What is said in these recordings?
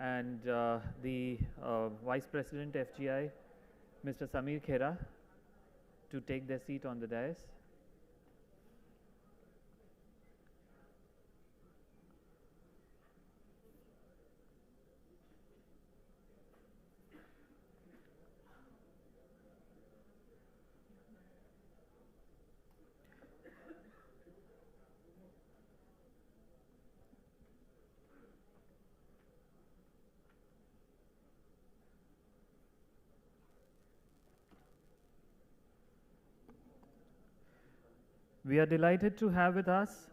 and the Vice President FGI, Mr. Khera, to take their seat on the dais. We are delighted to have with us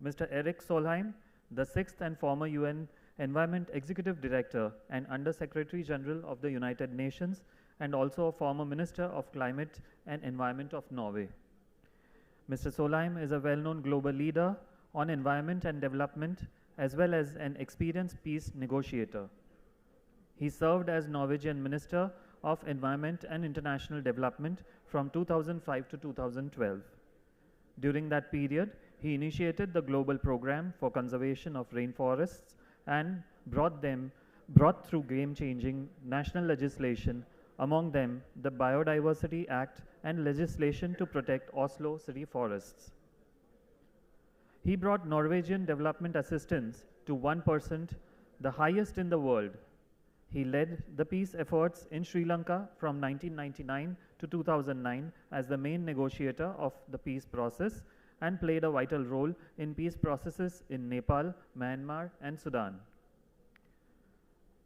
Mr. Erik Solheim, the 6th and former UN Environment Executive Director and Under Secretary General of the United Nations, and also a former Minister of Climate and Environment of Norway. Mr. Solheim is a well-known global leader on environment and development, as well as an experienced peace negotiator. He served as Norwegian Minister of Environment and International Development from 2005 to 2012. During that period, he initiated the global program for conservation of rainforests and brought through game-changing national legislation, among them the Biodiversity Act and legislation to protect Oslo city forests. He brought Norwegian development assistance to 1%, the highest in the world. He led the peace efforts in Sri Lanka from 1999 to 2009 as the main negotiator of the peace process and played a vital role in peace processes in Nepal, Myanmar, and Sudan.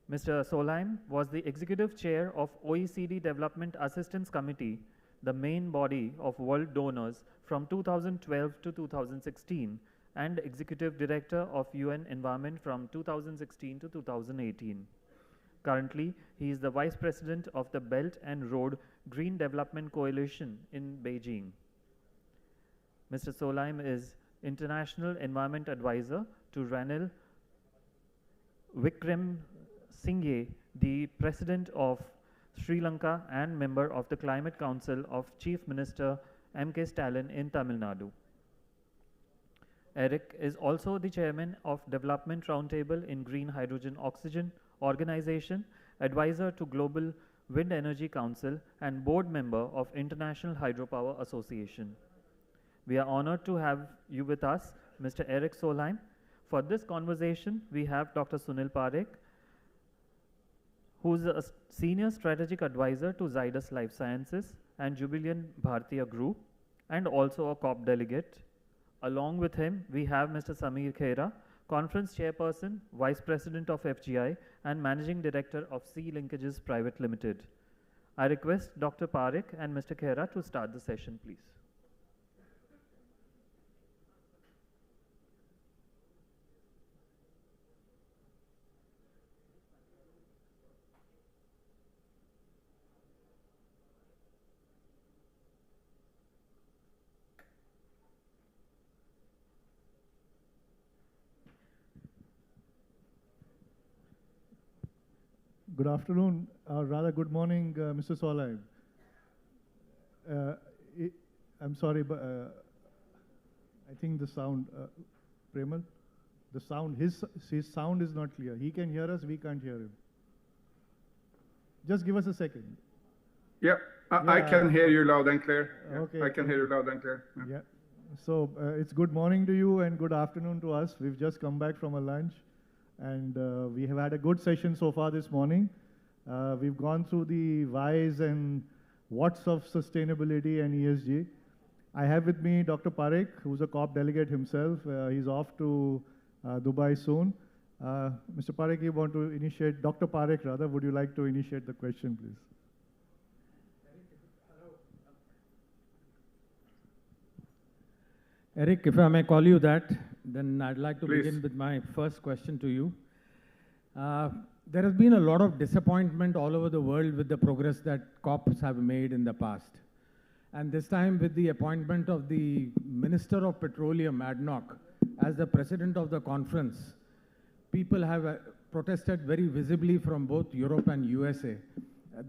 Mr. Solheim was the executive chair of OECD Development Assistance Committee, the main body of world donors from 2012 to 2016, and executive director of UN Environment from 2016 to 2018. Currently, he is the Vice President of the Belt and Road Green Development Coalition in Beijing. Mr. Solheim is International Environment Advisor to Ranil Wickremesinghe, the President of Sri Lanka and member of the Climate Council of Chief Minister M.K. Stalin in Tamil Nadu. Erik is also the Chairman of Development Roundtable in Green Hydrogen Oxygen Organization, advisor to Global Wind Energy Council, and board member of International Hydropower Association. We are honored to have you with us, Mr. Erik Solheim. For this conversation, we have Dr. Sunil Parekh, who is a senior strategic advisor to Zydus Life Sciences and Jubilant Group, and also a COP delegate. Along with him, we have Mr. Khera, Conference Chairperson, Vice President of FGI, and Managing Director of Sea Linkages Private Limited. I request Dr. Parekh and Mr. Khera to start the session, please. Good afternoon, or rather good morning, Mr. Solheim. I'm sorry, but I think the sound, Premal, the sound, his sound is not clear. He can hear us, we can't hear him. Just give us a second. Yeah, I can hear you loud and clear. Okay. I can hear you loud and clear. Yeah. So it's good morning to you and good afternoon to us. We've just come back from a lunch. And we have had a good session so far this morning. We've gone through the whys and whats of sustainability and ESG. I have with me Dr. Parekh, who's a COP delegate himself. He's off to Dubai soon. Mr. Parekh, you want to initiate, Dr. Parekh rather, would you like to initiate the question, please? Erik, if I may call you that, then I'd like to Please. begin with my first question to you. There has been a lot of disappointment all over the world with the progress that COPs have made in the past. And this time with the appointment of the Minister of Petroleum, ADNOC, as the president of the conference, people have protested very visibly from both Europe and USA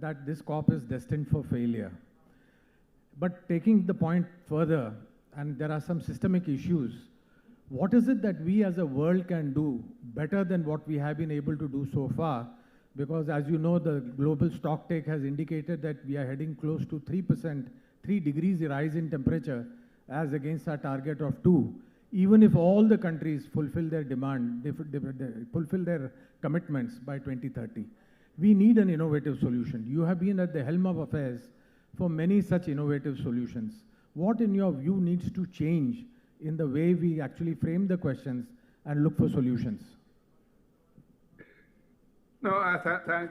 that this COP is destined for failure. But taking the point further, and there are some systemic issues, What is it that we as a world can do better than what we have been able to do so far? Because as you know, the global stocktake has indicated that we are heading close to 3%, 3 degrees rise in temperature as against our target of 2. Even if all the countries fulfill their demand, they fulfill their commitments by 2030. We need an innovative solution. You have been at the helm of affairs for many such innovative solutions. What in your view needs to change in the way we actually frame the questions and look for solutions? No,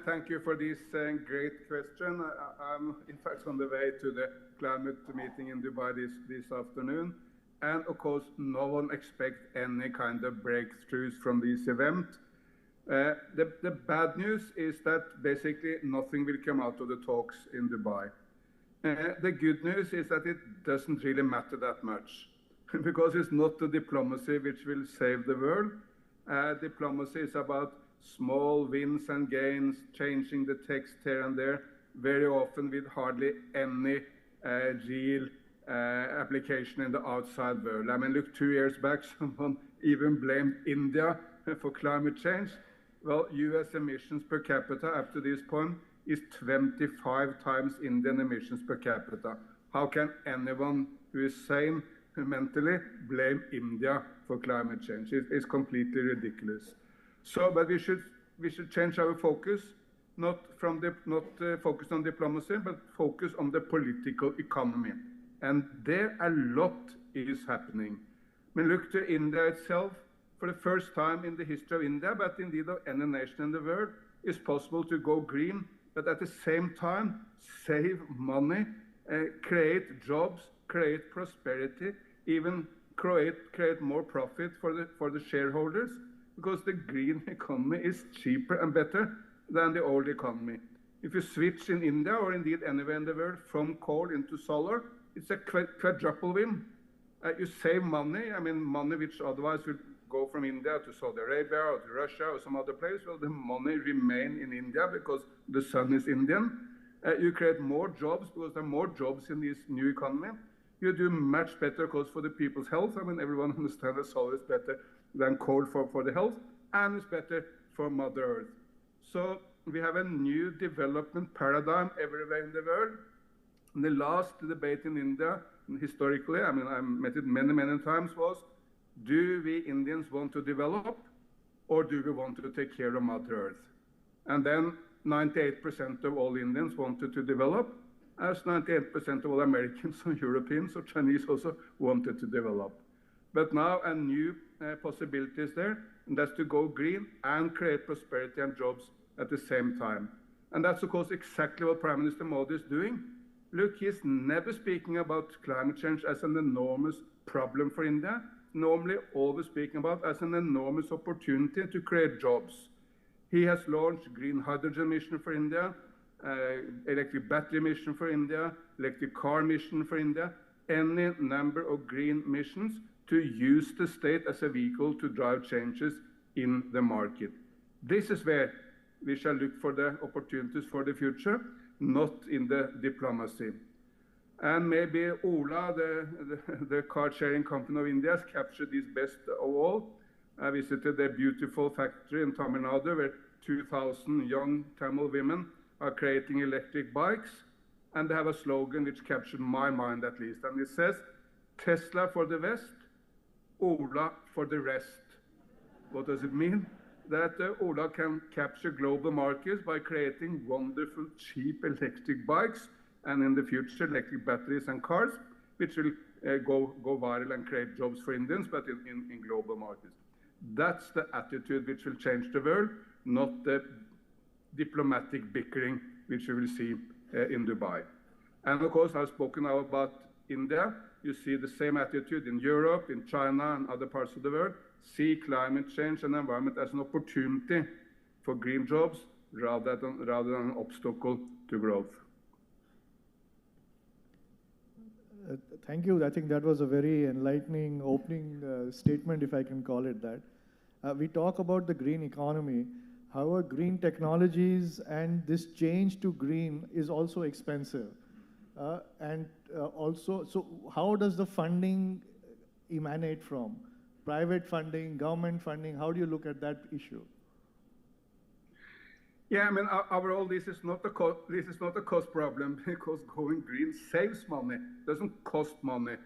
thank you for this great question. I'm in fact on the way to the climate meeting in Dubai this afternoon. And of course, no one expects any kind of breakthroughs from this event. The bad news is that basically nothing will come out of the talks in Dubai. The good news is that it doesn't really matter that much because it's not the diplomacy which will save the world. Diplomacy is about small wins and gains, changing the text here and there, very often with hardly any real application in the outside world. I mean, look, 2 years back, someone even blamed India for climate change. Well, US emissions per capita up to this point is 25 times Indian emissions per capita. How can anyone who is sane mentally blame India for climate change? It's completely ridiculous. So, but we should change our focus, not focus on diplomacy, but focus on the political economy. And there a lot is happening. I mean, look to India itself. For the first time in the history of India, but indeed of any nation in the world, it's possible to go green, but at the same time save money, create jobs, create prosperity, even create more profit for the shareholders, because the green economy is cheaper and better than the old economy. If you switch in India or indeed anywhere in the world from coal into solar, it's a quadruple win. You save money, I mean money which otherwise would go from India to Saudi Arabia or to Russia or some other place. Well, the money remain in India because the sun is Indian. You create more jobs because there are more jobs in this new economy. You do much better because for the people's health. I mean, everyone understands that solar is better than coal for the health, and it's better for Mother Earth. So we have a new development paradigm everywhere in the world. And the last debate in India, historically, I mean, I met it many, many times, was, do we Indians want to develop or do we want to take care of Mother Earth? And then 98% of all Indians wanted to develop, as 98% of all Americans or Europeans or Chinese also wanted to develop. But now a new possibility is there, and that's to go green and create prosperity and jobs at the same time. And that's, of course, exactly what Prime Minister Modi is doing. Look, he's never speaking about climate change as an enormous problem for India. Normally always speaking about as an enormous opportunity to create jobs. He has launched green hydrogen mission for India, electric battery mission for India, electric car mission for India, any number of green missions to use the state as a vehicle to drive changes in the market. This is where we shall look for the opportunities for the future, not in the diplomacy. And maybe Ola, the car-sharing company of India, has captured this best of all. I visited their beautiful factory in Tamil Nadu, where 2,000 young Tamil women are creating electric bikes. And they have a slogan which captured my mind at least. And it says, Tesla for the West, Ola for the rest. What does it mean? That Ola can capture global markets by creating wonderful, cheap electric bikes, and in the future, electric batteries and cars, which will go viral and create jobs for Indians, but in global markets. That's the attitude which will change the world, not the diplomatic bickering which we will see in Dubai. And of course, I've spoken now about India. You see the same attitude in Europe, in China, and other parts of the world. See climate change and environment as an opportunity for green jobs rather than an obstacle to growth. Thank you. I think that was a very enlightening opening statement, if I can call it that. We talk about the green economy. However, green technologies and this change to green is also expensive. Also, so how does the funding emanate from? private funding, government funding? How do you look at that issue? Yeah, I mean, overall, this is not a cost problem because going green saves money, doesn't cost money.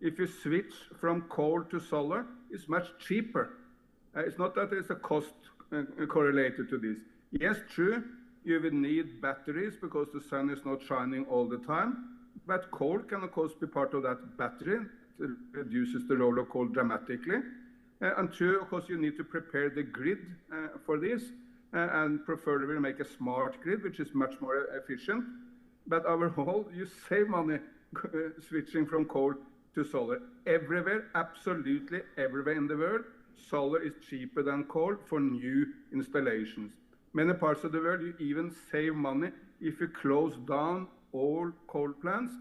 If you switch from coal to solar, it's much cheaper. It's not that there's a cost correlated to this. Yes, true, you will need batteries because the sun is not shining all the time, but coal can of course be part of that battery. It reduces the role of coal dramatically. And two, of course, you need to prepare the grid for this. And preferably make a smart grid, which is much more efficient. But overall, you save money switching from coal to solar. Everywhere, absolutely everywhere in the world, solar is cheaper than coal for new installations. Many parts of the world, you even save money if you close down all coal plants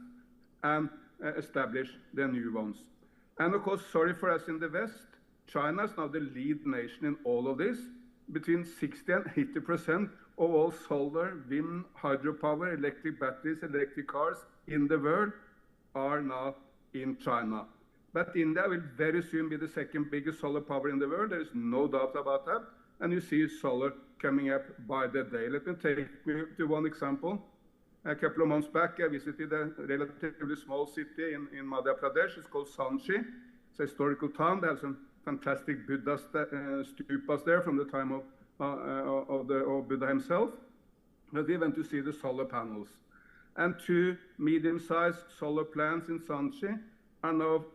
and establish the new ones. And of course, sorry for us in the West, China is now the lead nation in all of this. Between 60 and 80% of all solar, wind, hydropower, electric batteries, electric cars in the world are now in China. But India will very soon be the second biggest solar power in the world. There is no doubt about that. And you see solar coming up by the day. Let me take you to one example. A couple of months back, I visited a relatively small city in Madhya Pradesh. It's called Sanchi. It's a historical town. They have some fantastic Buddha stupas there from the time of Buddha himself. But we went to see the solar panels. And two medium-sized solar plants in Sanchi are now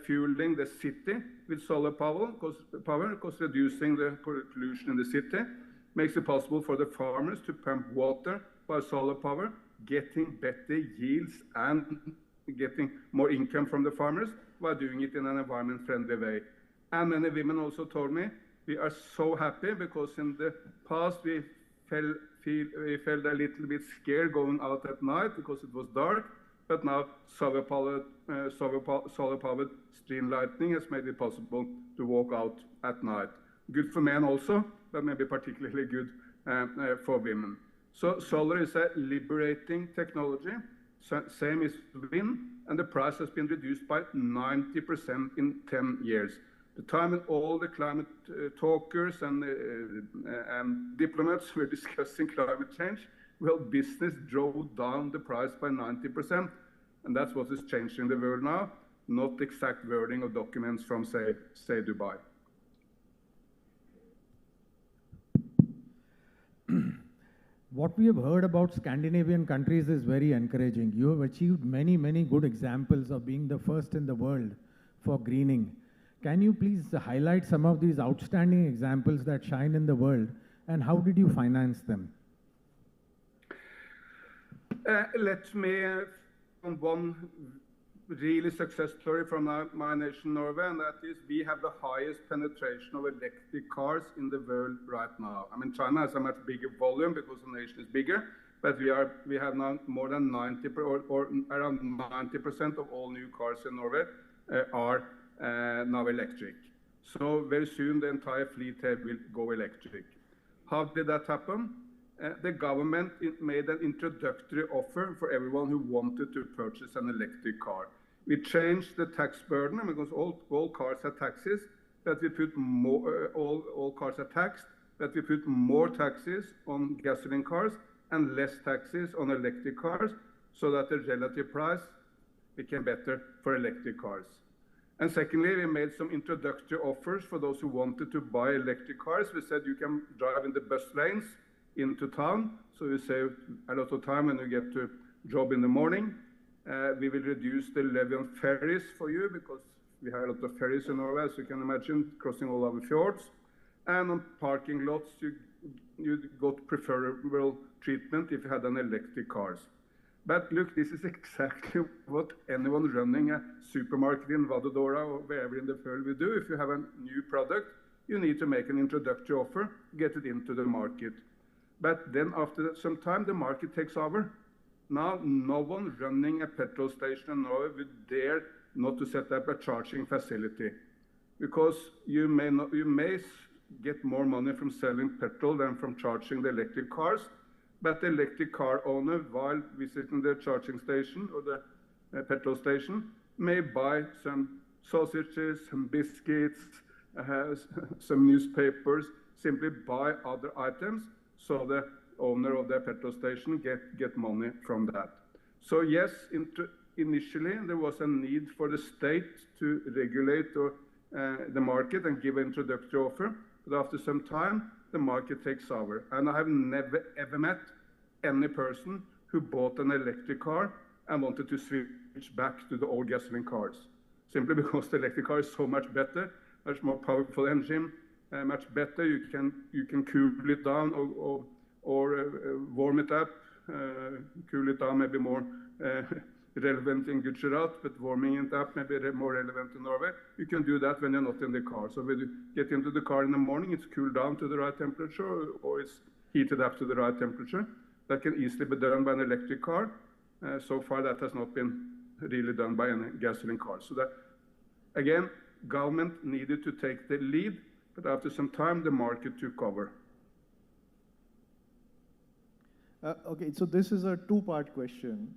fueling the city with solar power, because reducing the pollution in the city makes it possible for the farmers to pump water by solar power, getting better yields and getting more income from the farmers while doing it in an environment-friendly way. And many women also told me, we are so happy because in the past we felt a little bit scared going out at night because it was dark, but now solar-powered stream lighting has made it possible to walk out at night. Good for men also, but maybe particularly good for women. So solar is a liberating technology, same as wind, and the price has been reduced by 90% in 10 years. The time when all the climate talkers and diplomats were discussing climate change, well, business drove down the price by 90%. And that's what is changing the world now, not exact wording of documents from, say Dubai. What we have heard about Scandinavian countries is very encouraging. You have achieved many, many good examples of being the first in the world for greening. Can you please highlight some of these outstanding examples that shine in the world, and how did you finance them? Let me on one really success story from my nation, Norway, and that is we have the highest penetration of electric cars in the world right now. I mean, China has a much bigger volume because the nation is bigger, but we have now more than 90% or around 90% of all new cars in Norway are now electric. So very soon the entire fleet will go electric. How did that happen? The government made an introductory offer for everyone who wanted to purchase an electric car. We changed the tax burden because all cars have taxes, but we put more, all cars are taxed, but we put more taxes on gasoline cars and less taxes on electric cars so that the relative price became better for electric cars. And secondly, we made some introductory offers for those who wanted to buy electric cars. We said you can drive in the bus lanes into town, so you save a lot of time when you get to job in the morning. We will reduce the levy on ferries for you because we have a lot of ferries in Norway, as you can imagine, crossing all our fjords. And on parking lots, you got preferable treatment if you had an electric cars. But look, this is exactly what anyone running a supermarket in Vadodara or wherever in the world will do. If you have a new product, you need to make an introductory offer, get it into the market. But then after some time, the market takes over. Now, no one running a petrol station in Norway would dare not to set up a charging facility, because you may get more money from selling petrol than from charging the electric cars. But the electric car owner, while visiting the charging station or the petrol station, may buy some sausages, some biscuits, some newspapers, simply buy other items so the owner of the petrol station get money from that. So yes, initially there was a need for the state to regulate the market and give an introductory offer, but after some time the market takes over. And I have never ever met any person who bought an electric car and wanted to switch back to the old gasoline cars, simply because the electric car is so much better, much more powerful engine, much better. You can cool it down or warm it up, cool it down maybe more relevant in Gujarat, but warming it up maybe more relevant in Norway. You can do that when you're not in the car. So when you get into the car in the morning, it's cooled down to the right temperature or it's heated up to the right temperature. That can easily be done by an electric car. So far that has not been really done by any gasoline cars. So that, again, government needed to take the lead, but after some time the market took over. Okay, so this is a two-part question.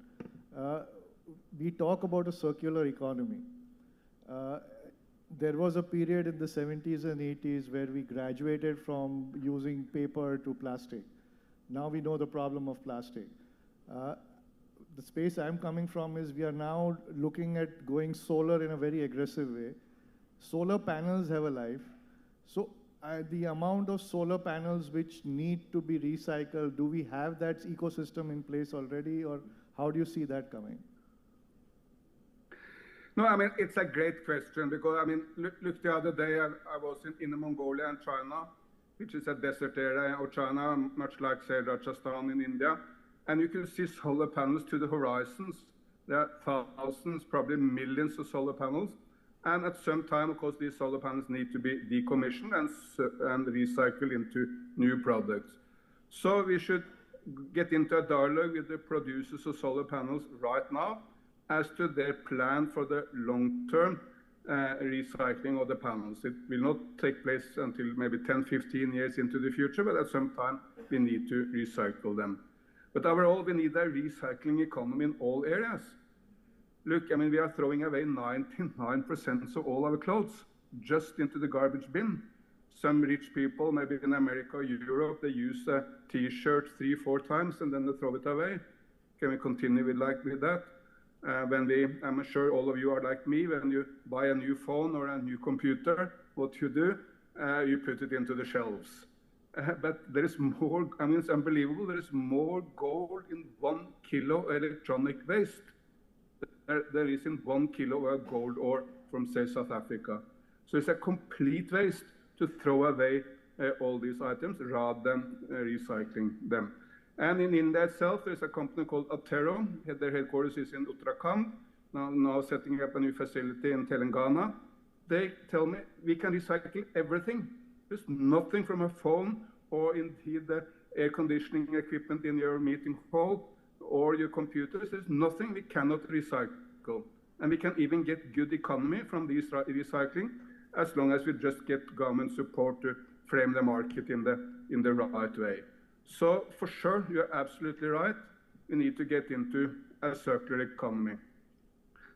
We talk about a circular economy. There was a period in the 70s and 80s where we graduated from using paper to plastic. Now we know the problem of plastic. The space I'm coming from is we are now looking at going solar in a very aggressive way. Solar panels have a life. So the amount of solar panels which need to be recycled, do we have that ecosystem in place already, or how do you see that coming? No, I mean, it's a great question because, I mean, look the other day I was in Mongolia and China, which is a desert area of China, much like, say, Rajasthan in India. And you can see solar panels to the horizons. There are thousands, probably millions of solar panels. And at some time, of course, these solar panels need to be decommissioned and recycled into new products. So we should get into a dialogue with the producers of solar panels right now as to their plan for the long-term recycling of the panels. It will not take place until maybe 10, 15 years into the future, but at some time we need to recycle them. But overall, we need a recycling economy in all areas. Look, I mean, we are throwing away 99% of all our clothes just into the garbage bin. Some rich people, maybe in America or Europe, they use a T-shirt 3-4 times and then they throw it away. Can we continue with that? I'm sure all of you are like me, when you buy a new phone or a new computer, what you do, you put it into the shelves. But there is more, I mean, it's unbelievable, there is more gold in 1 kilo electronic waste. There is in 1 kilo of gold ore from, say, South Africa. So it's a complete waste to throw away all these items rather than recycling them. And in India itself, there's a company called Atero. Their headquarters is in Uttarakhand, now setting up a new facility in Telangana. They tell me we can recycle everything. There's nothing from a phone or indeed the air conditioning equipment in your meeting hall or your computers. There's nothing we cannot recycle. And we can even get good economy from these recycling as long as we just get government support to frame the market in the right way. So for sure, you're absolutely right. We need to get into a circular economy.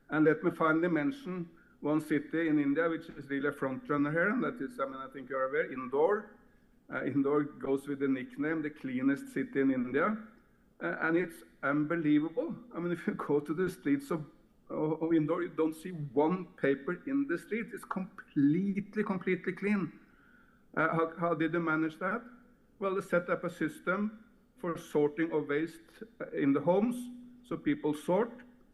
And let me finally mention one city in India, which is really a front runner here, and that is, I mean, I think you're aware, Indore. Indore goes with the nickname, the cleanest city in India. And it's unbelievable. I mean, if you go to the streets of Indore, you don't see one paper in the street. It's completely clean. How did they manage that? Well, they set up a system for sorting of waste in the homes. So people sort,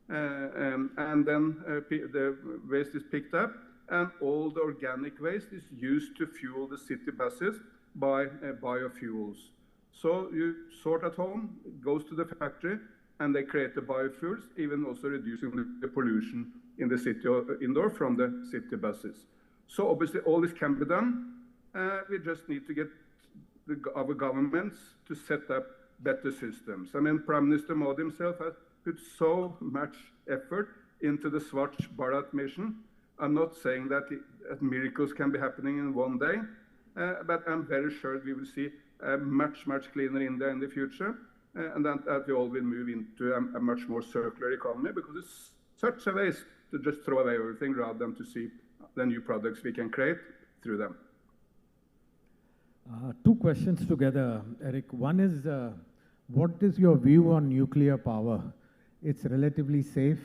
and then the waste is picked up, and all the organic waste is used to fuel the city buses by biofuels. So you sort at home, it goes to the factory, and they create the biofuels, even also reducing the pollution in the city indoor from the city buses. So obviously all this can be done. We just need to get our governments to set up better systems. I mean, Prime Minister Modi himself has put so much effort into the Swachh Bharat mission. I'm not saying that miracles can be happening in one day, but I'm very sure we will see a much cleaner India in the future, and that we all will move into a much more circular economy, because it's such a waste to just throw away everything rather than to see the new products we can create through them. Two questions together, Erik. One is, what is your view on nuclear power? It's relatively safe,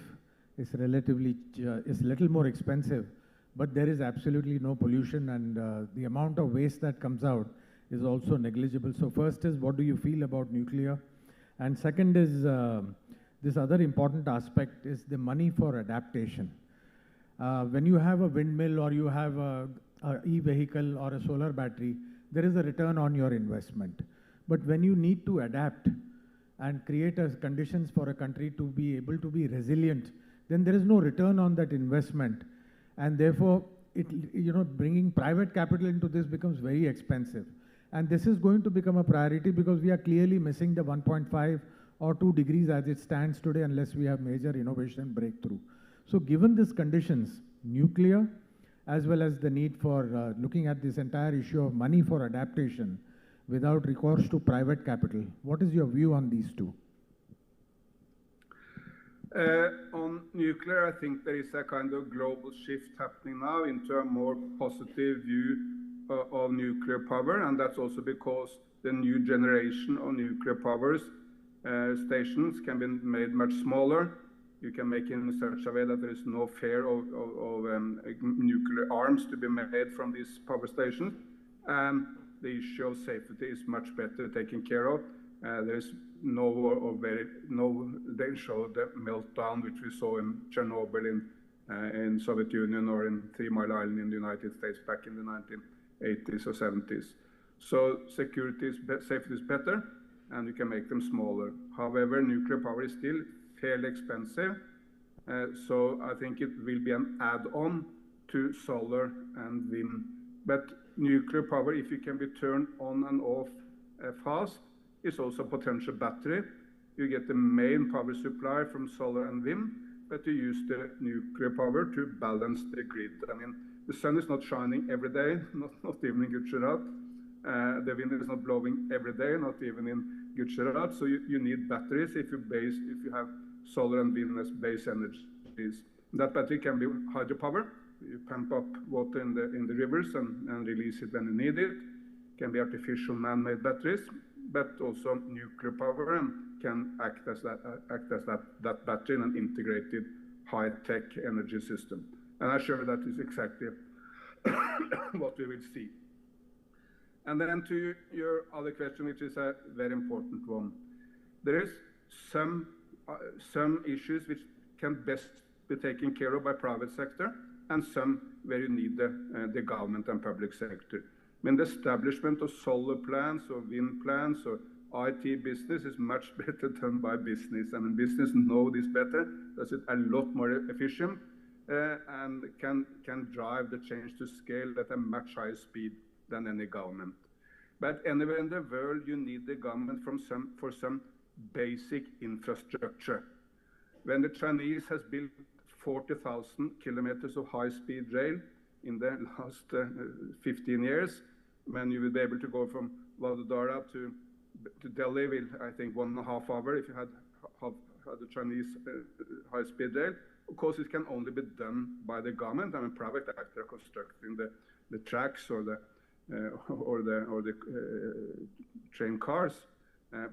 it's it's a little more expensive, but there is absolutely no pollution, and the amount of waste that comes out is also negligible. So first is, what do you feel about nuclear? And second is, this other important aspect is the money for adaptation. When you have a windmill or you have a e-vehicle or a solar battery, there is a return on your investment. But when you need to adapt and create conditions for a country to be able to be resilient, then there is no return on that investment. And therefore, bringing private capital into this becomes very expensive. And this is going to become a priority because we are clearly missing the 1.5 or 2 degrees as it stands today unless we have major innovation breakthrough. So given these conditions, nuclear, as well as the need for looking at this entire issue of money for adaptation without recourse to private capital, what is your view on these two? On nuclear, I think there is a kind of global shift happening now into a more positive view of nuclear power, and that's also because the new generation of nuclear power stations can be made much smaller. You can make it in such a way that there is no fear of nuclear arms to be made from these power stations. And the issue of safety is much better taken care of. There is no danger of the meltdown which we saw in Chernobyl in Soviet Union or in 3 Mile Island in the United States back in the 1980s or 70s. So safety is better, and you can make them smaller. However, nuclear power is still fairly expensive, so I think it will be an add-on to solar and wind. But nuclear power, if it can be turned on and off fast, is also a potential battery. You get the main power supply from solar and wind, but you use the nuclear power to balance the grid. I mean, the sun is not shining every day, not even in Gujarat. The wind is not blowing every day, not even in Gujarat. So you need batteries if you have solar and wind as base energies. That battery can be hydropower. You pump up water in the rivers and release it when you need it. Can be artificial man-made batteries, but also nuclear power, and can act as that battery in an integrated high-tech energy system. And I'm sure that is exactly what we will see. And then to your other question, which is a very important one. There is some issues which can best be taken care of by private sector, and some where you need the government and public sector. I mean, the establishment of solar plants or wind plants or IT business is much better done by business. I mean, business know this better, does it a lot more efficient, and can drive the change to scale at a much higher speed than any government. But anywhere in the world, you need the government for some basic infrastructure. When the Chinese has built 40,000 kilometers of high-speed rail in the last 15 years, when you will be able to go from Vadodara to Delhi with, I think, 1.5 hours if you had the Chinese high-speed rail. Of course, it can only be done by the government. I mean, private actor constructing the tracks or the train cars,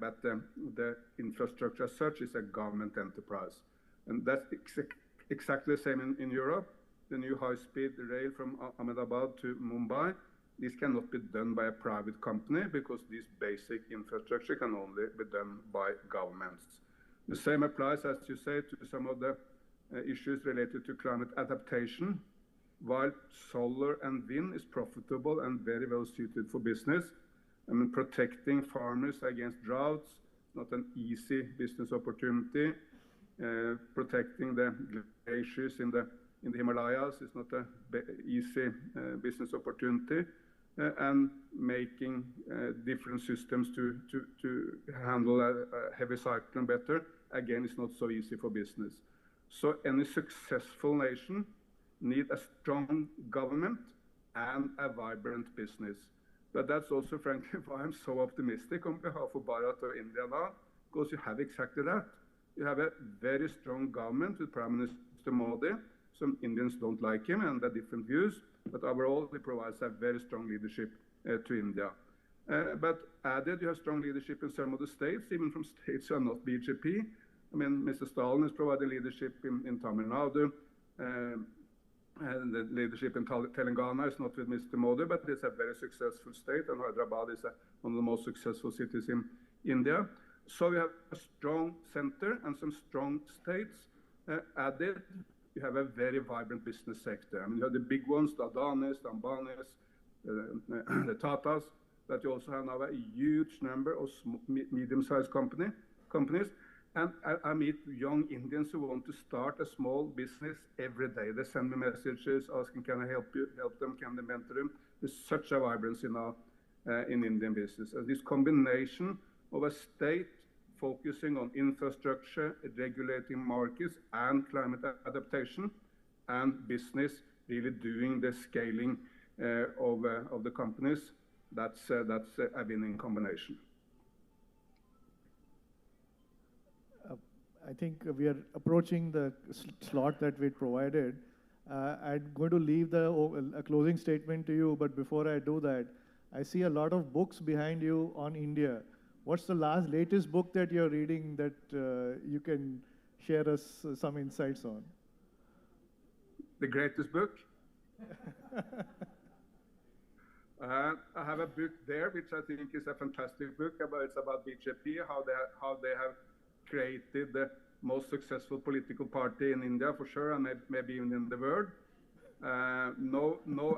but the infrastructure as such is a government enterprise. And that's exactly the same in Europe. The new high-speed rail from Ahmedabad to Mumbai, this cannot be done by a private company because this basic infrastructure can only be done by governments. The same applies, as you say, to some of the issues related to climate adaptation. While solar and wind is profitable and very well suited for business, I mean, protecting farmers against droughts, not an easy business opportunity. Protecting the glaciers in the Himalayas is not an easy business opportunity. And making different systems to handle a heavy cyclone better, again, is not so easy for business. So any successful nation need a strong government and a vibrant business. But that's also, frankly, why I'm so optimistic on behalf of Bharat or India now, because you have exactly that. You have a very strong government with Prime Minister Modi, Some Indians don't like him and have different views, but overall he provides a very strong leadership to India. But added, you have strong leadership in some of the states, even from states who are not BJP. I mean, Mr. Stalin is providing leadership in Tamil Nadu, and the leadership in Telangana is not with Mr. Modi, but it's a very successful state, and Hyderabad is one of the most successful cities in India. So we have a strong center and some strong states. Added, you have a very vibrant business sector. I mean, you have the big ones, the Adanis, the Ambanis, the Tatas, but you also have now a huge number of medium-sized companies. And I meet young Indians who want to start a small business every day. They send me messages asking, can I help them, can they mentor them? There's such a vibrancy now in Indian business. And this combination of a state focusing on infrastructure, regulating markets, and climate adaptation, and business really doing the scaling of the companies, that's a winning combination. I think we are approaching the slot that we provided. I'm going to leave a closing statement to you, but before I do that, I see a lot of books behind you on India. What's the latest book that you're reading that you can share us some insights on? The greatest book? I have a book there, which I think is a fantastic book. It's about BJP, how they have created the most successful political party in India, for sure, and maybe even in the world. I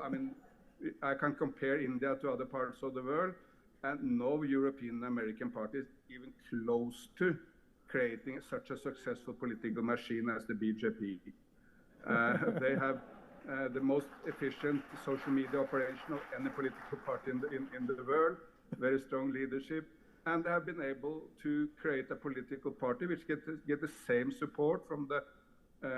mean, I can compare India to other parts of the world, and no European American party is even close to creating such a successful political machine as the BJP. They have the most efficient social media operation of any political party in the world, very strong leadership, and they have been able to create a political party which get the same support from the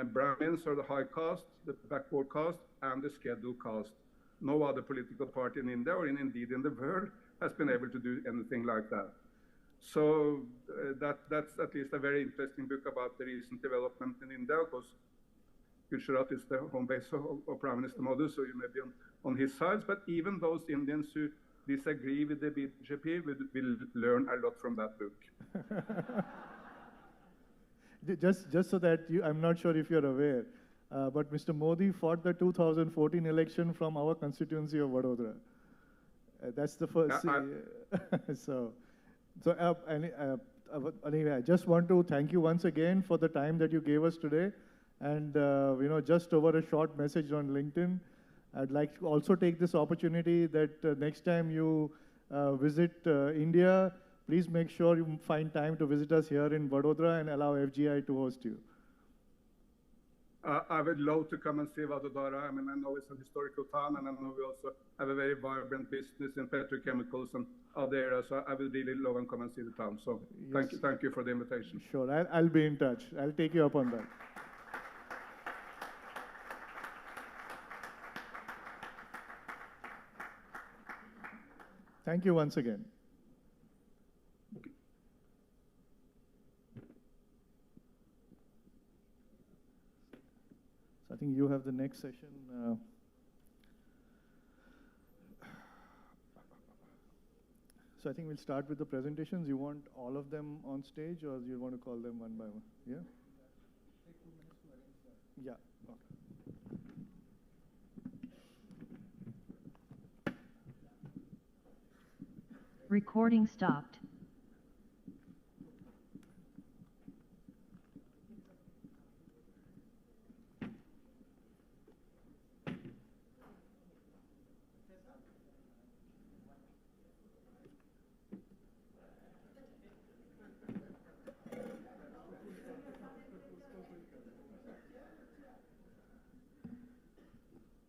Brahmins or the high caste, the backward caste, and the scheduled caste. No other political party in India, or indeed in the world, has been able to do anything like that. So that's at least a very interesting book about the recent development in India, because Gujarat is the home base of Prime Minister Modi, so you may be on his side. But even those Indians who disagree with the BJP will learn a lot from that book. Just so that I'm not sure if you're aware, but Mr. Modi fought the 2014 election from our constituency of Vadodara. That's the first. Anyway, I just want to thank you once again for the time that you gave us today, and just over a short message on LinkedIn. I'd like to also take this opportunity that next time you visit India, please make sure you find time to visit us here in Vadodara and allow FGI to host you. I would love to come and see Vadodara. I mean, I know it's a historical town, and I know we also have a very vibrant business in petrochemicals and other areas. So I would really love and come and see the town. So yes. Thank you for the invitation. Sure, I'll be in touch. I'll take you up on that. Thank you once again. So I think you have the next session. So I think we'll start with the presentations. You want all of them on stage, or do you want to call them one by one? Yeah? Take 2 minutes to arrange that. Yeah. Okay. Recording stopped.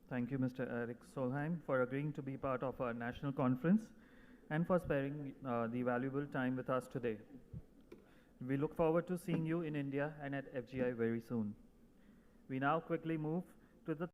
Thank you, Mr. Erik Solheim, for agreeing to be part of our national conference and for sparing the valuable time with us today. We look forward to seeing you in India and at FGI very soon. We now quickly move to the